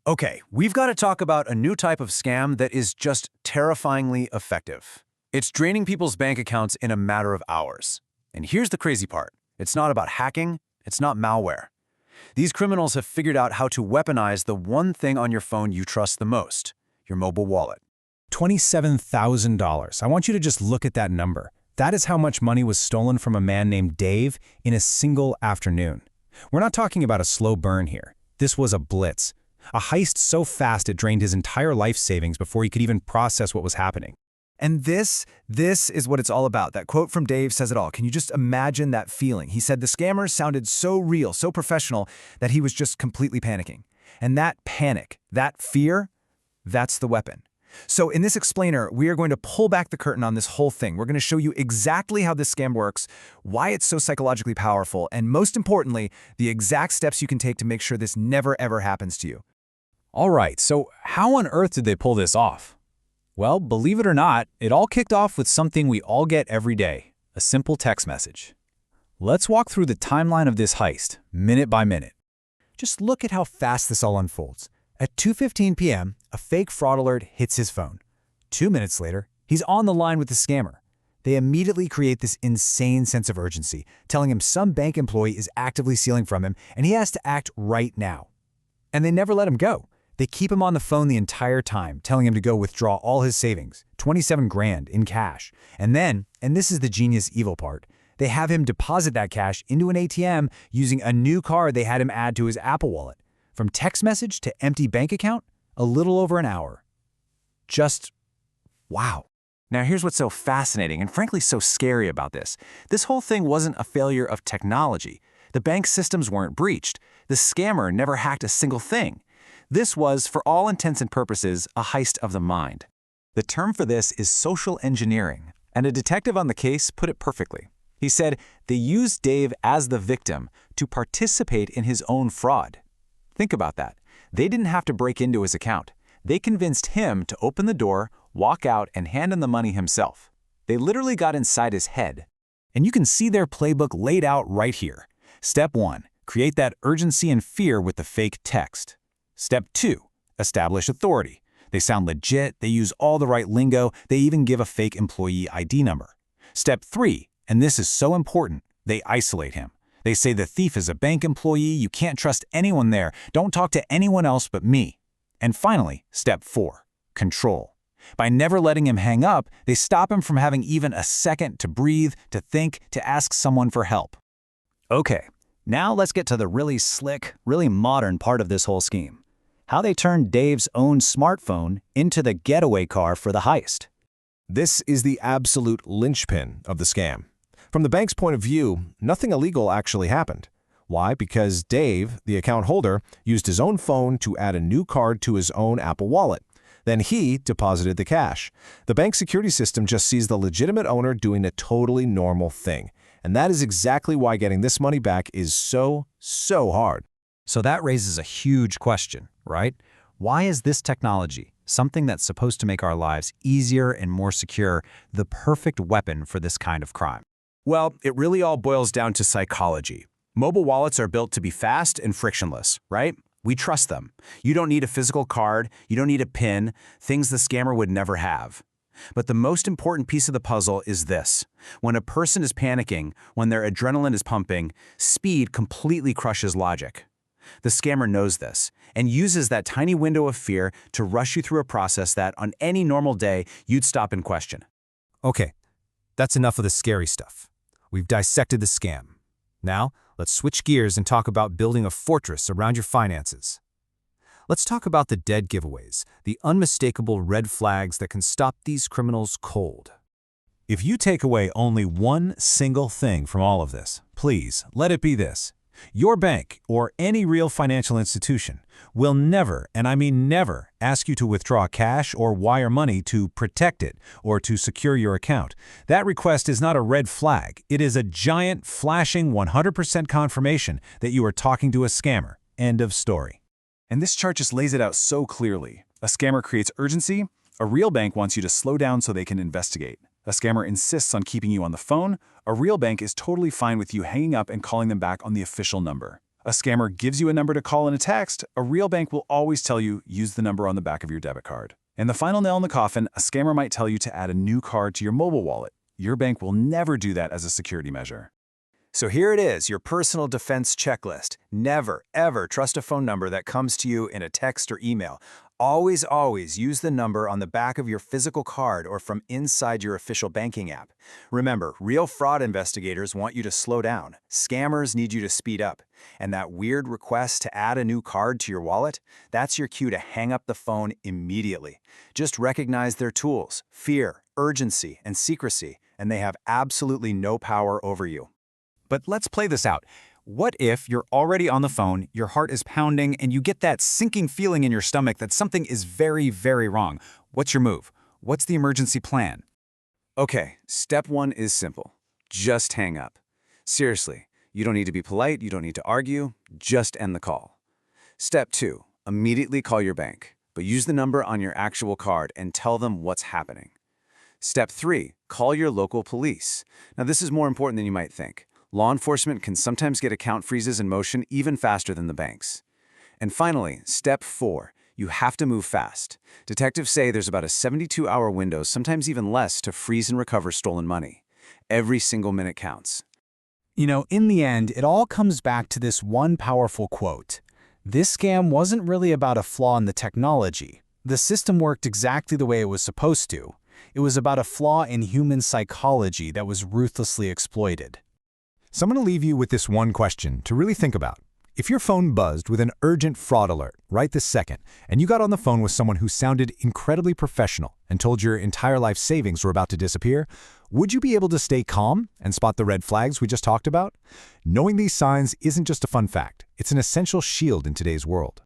Okay, we've got to talk about a new type of scam that is just terrifyingly effective. It's draining people's bank accounts in a matter of hours. And here's the crazy part. It's not about hacking, it's not malware. These criminals have figured out how to weaponize the one thing on your phone you trust the most, your mobile wallet. $27,000. I want you to just look at that number. That is how much money was stolen from a man named Dave in a single afternoon. We're not talking about a slow burn here. This was a blitz. A heist so fast it drained his entire life savings before he could even process what was happening. And this is what it's all about. That quote from Dave says it all. Can you just imagine that feeling? He said the scammers sounded so real, so professional, that he was just completely panicking. And that panic, that fear, that's the weapon. So in this explainer, we are going to pull back the curtain on this whole thing. We're going to show you exactly how this scam works, why it's so psychologically powerful, and most importantly, the exact steps you can take to make sure this never ever happens to you. All right, so how on earth did they pull this off? Well, believe it or not, it all kicked off with something we all get every day, a simple text message. Let's walk through the timeline of this heist, minute by minute. Just look at how fast this all unfolds. At 2:15 p.m., a fake fraud alert hits his phone. 2 minutes later, he's on the line with the scammer. They immediately create this insane sense of urgency, telling him some bank employee is actively stealing from him and he has to act right now. And they never let him go. They keep him on the phone the entire time, telling him to go withdraw all his savings, 27 grand in cash. And then, and this is the genius evil part, they have him deposit that cash into an ATM using a new card they had him add to his Apple Wallet. From text message to empty bank account, a little over an hour. Just wow. Now here's what's so fascinating and frankly so scary about this. This whole thing wasn't a failure of technology. The bank systems weren't breached. The scammer never hacked a single thing. This was, for all intents and purposes, a heist of the mind. The term for this is social engineering, and a detective on the case put it perfectly. He said they used Dave as the victim to participate in his own fraud. Think about that. They didn't have to break into his account. They convinced him to open the door, walk out, and hand him the money himself. They literally got inside his head. And you can see their playbook laid out right here. Step 1, create that urgency and fear with the fake text. Step 2, establish authority. They sound legit, they use all the right lingo, they even give a fake employee ID number. Step 3, and this is so important, they isolate him. They say the thief is a bank employee, you can't trust anyone there, don't talk to anyone else but me. And finally, step 4, control. By never letting him hang up, they stop him from having even a second to breathe, to think, to ask someone for help. Okay, now let's get to the really slick, really modern part of this whole scheme. How they turned Dave's own smartphone into the getaway car for the heist. This is the absolute linchpin of the scam. From the bank's point of view, nothing illegal actually happened. Why? Because Dave, the account holder, used his own phone to add a new card to his own Apple Wallet. Then he deposited the cash. The bank security system just sees the legitimate owner doing a totally normal thing. And that is exactly why getting this money back is so hard. So that raises a huge question, right? Why is this technology, something that's supposed to make our lives easier and more secure, the perfect weapon for this kind of crime? Well, it really all boils down to psychology. Mobile wallets are built to be fast and frictionless, right? We trust them. You don't need a physical card, you don't need a PIN, things the scammer would never have. But the most important piece of the puzzle is this. When a person is panicking, when their adrenaline is pumping, speed completely crushes logic. The scammer knows this and uses that tiny window of fear to rush you through a process that, on any normal day, you'd stop and question. Okay, that's enough of the scary stuff. We've dissected the scam. Now, let's switch gears and talk about building a fortress around your finances. Let's talk about the dead giveaways, the unmistakable red flags that can stop these criminals cold. If you take away only one single thing from all of this, please let it be this. Your bank, or any real financial institution, will never, and I mean never, ask you to withdraw cash or wire money to protect it or to secure your account. That request is not a red flag. It is a giant, flashing 100% confirmation that you are talking to a scammer. End of story. And this chart just lays it out so clearly. A scammer creates urgency. A real bank wants you to slow down so they can investigate. A scammer insists on keeping you on the phone. A real bank is totally fine with you hanging up and calling them back on the official number. A scammer gives you a number to call in a text, a real bank will always tell you, use the number on the back of your debit card. And the final nail in the coffin, a scammer might tell you to add a new card to your mobile wallet. Your bank will never do that as a security measure. So here it is, your personal defense checklist. Never, ever trust a phone number that comes to you in a text or email. Always, always use the number on the back of your physical card or from inside your official banking app. Remember, real fraud investigators want you to slow down. Scammers need you to speed up. And that weird request to add a new card to your wallet, that's your cue to hang up the phone immediately. Just recognize their tools, fear, urgency, and secrecy, and they have absolutely no power over you. But let's play this out. What if you're already on the phone, your heart is pounding, and you get that sinking feeling in your stomach that something is very, very wrong? What's your move? What's the emergency plan? Okay, step 1 is simple. Just hang up. Seriously, you don't need to be polite, you don't need to argue, just end the call. Step 2, immediately call your bank, but use the number on your actual card and tell them what's happening. Step 3, call your local police. Now this is more important than you might think. Law enforcement can sometimes get account freezes in motion even faster than the banks. And finally, step 4, you have to move fast. Detectives say there's about a 72-hour window, sometimes even less, to freeze and recover stolen money. Every single minute counts. You know, in the end, it all comes back to this one powerful quote. This scam wasn't really about a flaw in the technology. The system worked exactly the way it was supposed to. It was about a flaw in human psychology that was ruthlessly exploited. So I'm going to leave you with this one question to really think about. If your phone buzzed with an urgent fraud alert right this second, and you got on the phone with someone who sounded incredibly professional and told your entire life savings were about to disappear, would you be able to stay calm and spot the red flags we just talked about? Knowing these signs isn't just a fun fact. It's an essential shield in today's world.